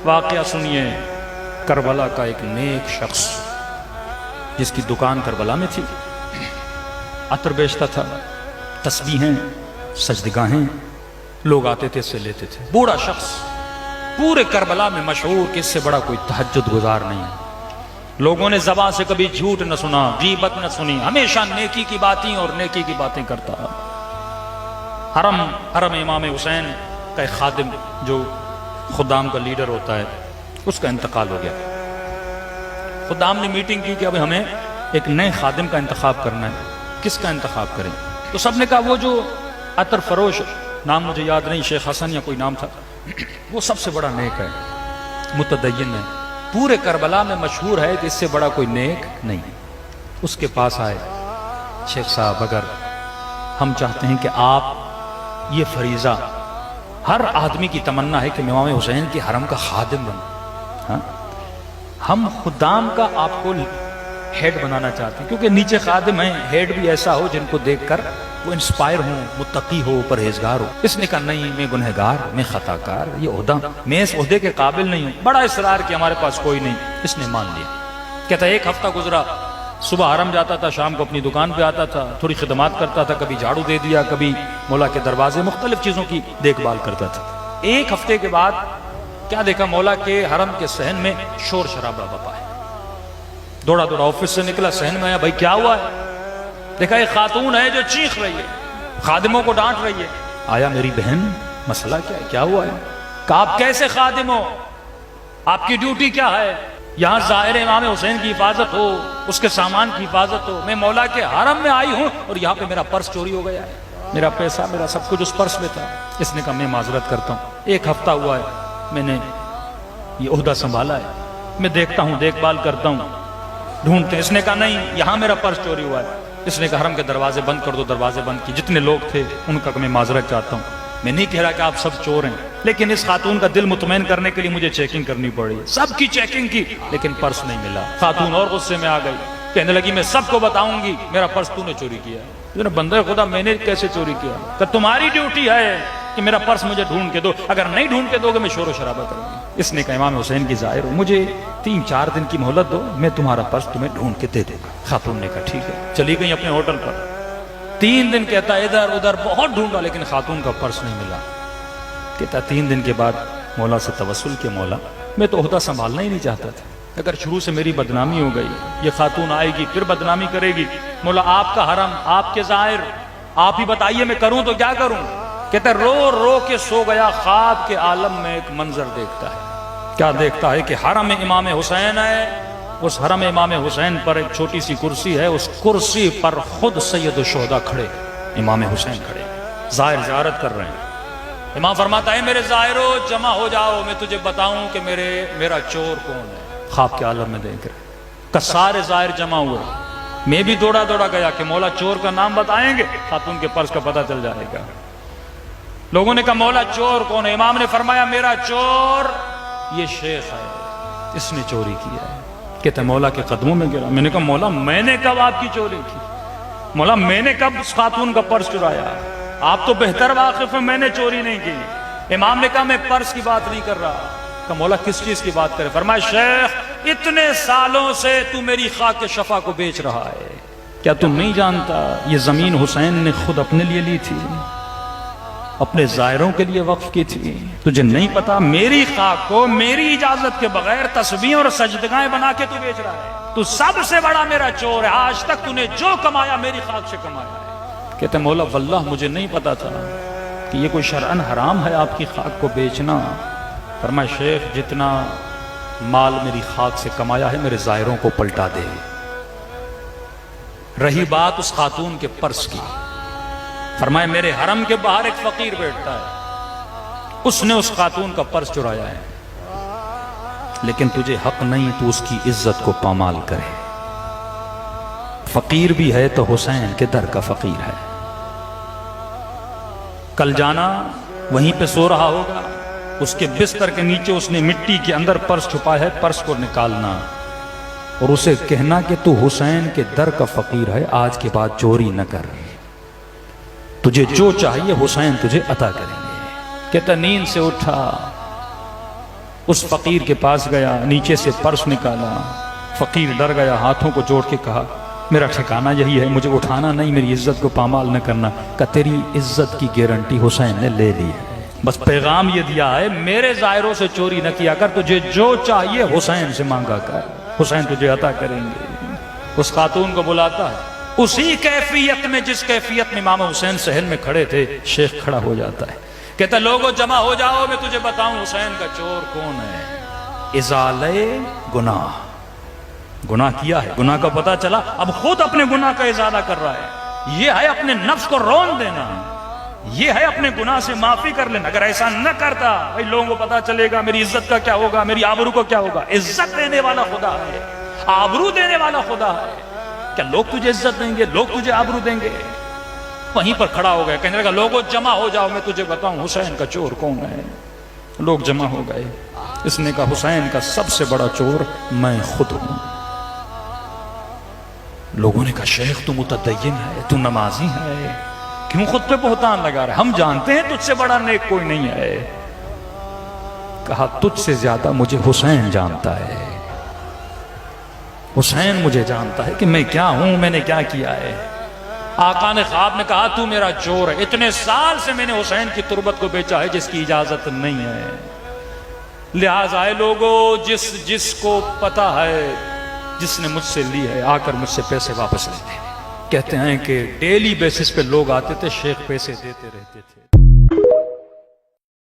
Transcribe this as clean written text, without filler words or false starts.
واقعہ سنیے کربلا کا ایک نیک شخص جس کی دکان کربلا میں تھی، عطر بیچتا تھا، تسبیحیں، سجدگاہیں، لوگ آتے تھے، اس سے لیتے تھے۔ بوڑھا شخص، پورے کربلا میں مشہور کہ اس سے بڑا کوئی تہجد گزار نہیں ہے۔ لوگوں نے زبان سے کبھی جھوٹ نہ سنا، غیبت نہ سنی، ہمیشہ نیکی کی باتیں اور نیکی کی باتیں کرتا۔ حرم امام حسین کا ایک خادم جو خدام کا لیڈر ہوتا ہے، اس کا انتقال ہو گیا۔ خدام نے میٹنگ کی کہ اب ہمیں ایک نئے خادم کا انتخاب کرنا ہے، کس کا انتخاب کریں؟ تو سب نے کہا وہ جو عطر فروش، نام مجھے یاد نہیں، شیخ حسن یا کوئی نام تھا، وہ سب سے بڑا نیک ہے، متدین ہے، پورے کربلا میں مشہور ہے کہ اس سے بڑا کوئی نیک نہیں۔ اس کے پاس آئے، شیخ صاحب اگر ہم چاہتے ہیں کہ آپ، یہ فریضہ ہر آدمی کی تمنا ہے کہ امام حسین کے حرم کا خادم بنے، ہم خدام کا آپ کو ہیڈ بنانا چاہتے ہیں، کیونکہ نیچے خادم ہیں، ہیڈ بھی ایسا ہو جن کو دیکھ کر وہ انسپائر ہوں، متقی ہو، پرہیزگار ہو۔ اس نے کہا نہیں، میں گنہگار، میں خطا کار، یہ عہدہ، میں اس عہدے کے قابل نہیں ہوں۔ بڑا اصرار کہ ہمارے پاس کوئی نہیں۔ اس نے مان لیا۔ کہتا ایک ہفتہ گزرا، صبح حرم جاتا تھا، شام کو اپنی دکان پہ آتا تھا، تھوڑی خدمات کرتا تھا، کبھی جھاڑو دے دیا، کبھی مولا کے دروازے، مختلف چیزوں کی دیکھ بھال کرتا تھا۔ ایک ہفتے کے بعد کیا دیکھا، مولا کے حرم کے صحن میں شور شرابہ بپا ہے۔ دوڑا دوڑا آفس سے نکلا، صحن میں آیا، بھائی کیا ہوا ہے؟ دیکھا ایک خاتون ہے جو چیخ رہی ہے، خادموں کو ڈانٹ رہی ہے۔ آیا، میری بہن مسئلہ کیا ہے، کیا ہوا ہے؟ کہ آپ کیسے خادم ہو؟ آپ کی ڈیوٹی کیا ہے؟ یہاں ظاہر امام حسین کی حفاظت ہو، اس کے سامان کی حفاظت ہو، میں مولا کے حرم میں آئی ہوں اور یہاں پہ میرا پرس چوری ہو گیا ہے، میرا پیسہ، میرا سب کچھ اس پرس میں تھا۔ اس نے کہا میں معذرت کرتا ہوں، ایک ہفتہ ہوا ہے میں نے یہ عہدہ سنبھالا ہے، میں دیکھتا ہوں، دیکھ بھال کرتا ہوں، ڈھونڈتے ہیں۔ اس نے کہا نہیں، یہاں میرا پرس چوری ہوا ہے۔ اس نے کہا حرم کے دروازے بند کر دو، دروازے بند کی، جتنے لوگ تھے ان کا میں معذرت چاہتا ہوں، میں نہیں کہہ رہا کہ آپ سب چور ہیں، لیکن اس خاتون کا دل مطمئن کرنے کے لیے مجھے چیکنگ کرنی پڑی، سب کی چیکنگ کی، لیکن پرس نہیں ملا۔ خاتون اور غصے میں آ گئی، کہنے لگی میں سب کو بتاؤں گی میرا پرس تو نے چوری کیا ہے۔ بندہ خدا میں نے کیسے چوری کیا؟ کہ تمہاری ڈیوٹی ہے کہ میرا پرس مجھے ڈھونڈ کے دو، اگر نہیں ڈھونڈ کے دو گے میں شور و شرابہ کروں گی۔ اس نے کہا امام حسین کی ظاہر ہو، مجھے 3-4 دن کی مہلت دو، میں تمہارا پرس تمہیں ڈھونڈ کے دے دوں گا۔ خاتون نے کہا ٹھیک ہے، چلی گئی اپنے ہوٹل پر۔ 3 دن کہتا ادھر ادھر بہت ڈھونڈا، لیکن خاتون کا پرس نہیں ملا۔ کہتا 3 دن کے بعد مولا سے توسل کے، مولا میں تو عہدہ سنبھالنا ہی نہیں چاہتا تھا، اگر شروع سے میری بدنامی ہو گئی، یہ خاتون آئے گی پھر بدنامی کرے گی، مولا آپ کا حرم، آپ کے ظاہر، آپ ہی بتائیے میں کروں تو کیا کروں؟ کہتا رو رو کے سو گیا، خواب کے عالم میں ایک منظر دیکھتا ہے۔ کیا دیکھتا ہے کہ حرم امام حسین ہے، اس حرم امام حسین پر ایک چھوٹی سی کرسی ہے، اس کرسی پر خود سید الشہداء کھڑے، امام حسین کھڑے، ظاہر زیارت کر رہے ہیں۔ امام فرماتا ہے میرے ظاہرو جمع ہو جاؤ، میں تجھے بتاؤں کہ میرا چور کون ہے۔ خواب کے عالم میں دیکھ رہے کہ سارے ظاہر جمع ہوئے، میں بھی دوڑا دوڑا گیا کہ مولا چور کا نام بتائیں گے، خاتون کے پرس کا پتہ چل جائے گا۔ لوگوں نے کہا مولا چور کون ہے؟ امام نے فرمایا میرا چور یہ شیخ ہے، اس نے چوری کیا ہے۔ کہتے مولا کے قدموں میں گرا۔ میں نے کہا مولا میں نے کب آپ کی چوری کی؟ مولا میں نے کب اس خاتون کا پرس چرایا؟ آپ تو بہتر واقف ہیں، میں نے چوری نہیں کی۔ امام نے کہا میں پرس کی بات نہیں کر رہا۔ کہ مولا کس چیز کی بات کرے؟ فرمایا شیخ اتنے سالوں سے تو میری خاک شفا کو بیچ رہا ہے، کیا تم نہیں جانتا یہ زمین حسین نے خود اپنے لیے لی تھی، اپنے زائروں کے لیے وقف کی تھی؟ تجھے نہیں پتا میری خاک کو میری اجازت کے بغیر تسبیح اور سجدگاہیں بنا کے تو بیچ رہا ہے؟ تو سب سے بڑا میرا چور ہے، آج تک تو نے جو کمایا میری خاک سے کمایا ہے۔ کہتے مولا واللہ مجھے نہیں پتا تھا کہ یہ کوئی شرعن حرام ہے آپ کی خاک کو بیچنا۔ فرمایا شیخ جتنا مال میری خاک سے کمایا ہے میرے زائروں کو پلٹا دے۔ رہی بات اس خاتون کے پرس کی، فرمایا میرے حرم کے باہر ایک فقیر بیٹھتا ہے، اس نے اس خاتون کا پرس چرایا ہے، لیکن تجھے حق نہیں تو اس کی عزت کو پامال کرے۔ فقیر بھی ہے تو حسین کے در کا فقیر ہے۔ کل جانا وہیں پہ سو رہا ہوگا، اس کے بستر کے نیچے اس نے مٹی کے اندر پرس چھپا ہے، پرس کو نکالنا اور اسے کہنا کہ تو حسین کے در کا فقیر ہے، آج کے بعد چوری نہ کر، تجھے جو چاہیے حسین تجھے عطا کریں گے۔ کہتا نیند سے اٹھا، اس فقیر کے پاس گیا، نیچے سے پرس نکالا، فقیر ڈر گیا، ہاتھوں کو جوڑ کے کہا میرا ٹھکانہ یہی ہے، مجھے اٹھانا نہیں، میری عزت کو پامال نہ کرنا۔ کہ تیری عزت کی گارنٹی حسین نے لے لی ہے، بس پیغام یہ دیا ہے میرے ظاہروں سے چوری نہ کیا کر، تجھے جو چاہیے حسین سے مانگا کر، حسین تجھے عطا کریں گے۔ اس خاتون کو بلاتا ہے، اسی کیفیت میں جس کیفیت میں امام حسین صحن میں کھڑے تھے، شیخ کھڑا ہو جاتا ہے، کہتا ہے لوگوں جمع ہو جاؤ، میں تجھے بتاؤں حسین کا چور کون ہے۔ ازالے گناہ، گناہ کیا ہے، گناہ کا پتہ چلا، اب خود اپنے گناہ کا ازالہ کر رہا ہے۔ یہ ہے اپنے نفس کو رون دینا، یہ ہے اپنے گناہ سے معافی کر لینا۔ اگر ایسا نہ کرتا بھائی لوگوں کو پتہ چلے گا میری عزت کا کیا ہوگا، میری آبرو کو کیا ہوگا۔ عزت دینے والا خدا ہے، آبرو دینے والا خدا ہے۔ کیا لوگ تجھے عزت دیں گے، لوگ تجھے آبرو دیں گے؟ وہیں پر کھڑا ہو گیا، کہنے لگا لوگوں جمع ہو جاؤ، میں تجھے بتاؤں حسین کا چور کون ہے۔ لوگ جمع ہو گئے، اس نے کہا حسین کا سب سے بڑا چور میں خود ہوں۔ لوگوں نے کہا شیخ تو متدین ہے، تو نمازی ہے، کیوں خود پہ بہتان لگا رہا ہے، ہم جانتے ہیں تجھ سے بڑا نیک کوئی نہیں ہے۔ کہا تجھ سے زیادہ مجھے حسین جانتا ہے، حسین مجھے جانتا ہے کہ میں کیا ہوں، میں نے کیا کیا ہے۔ آقا نے خواب میں کہا تو میرا چور ہے، اتنے سال سے میں نے حسین کی تربت کو بیچا ہے جس کی اجازت نہیں ہے۔ لہٰذا اے لوگوں جس کو پتا ہے، جس نے مجھ سے لی ہے، آ کر مجھ سے پیسے واپس لے لیں۔ کہتے ہیں کہ ڈیلی بیسس پہ لوگ آتے تھے، شیخ پیسے دیتے رہتے تھے۔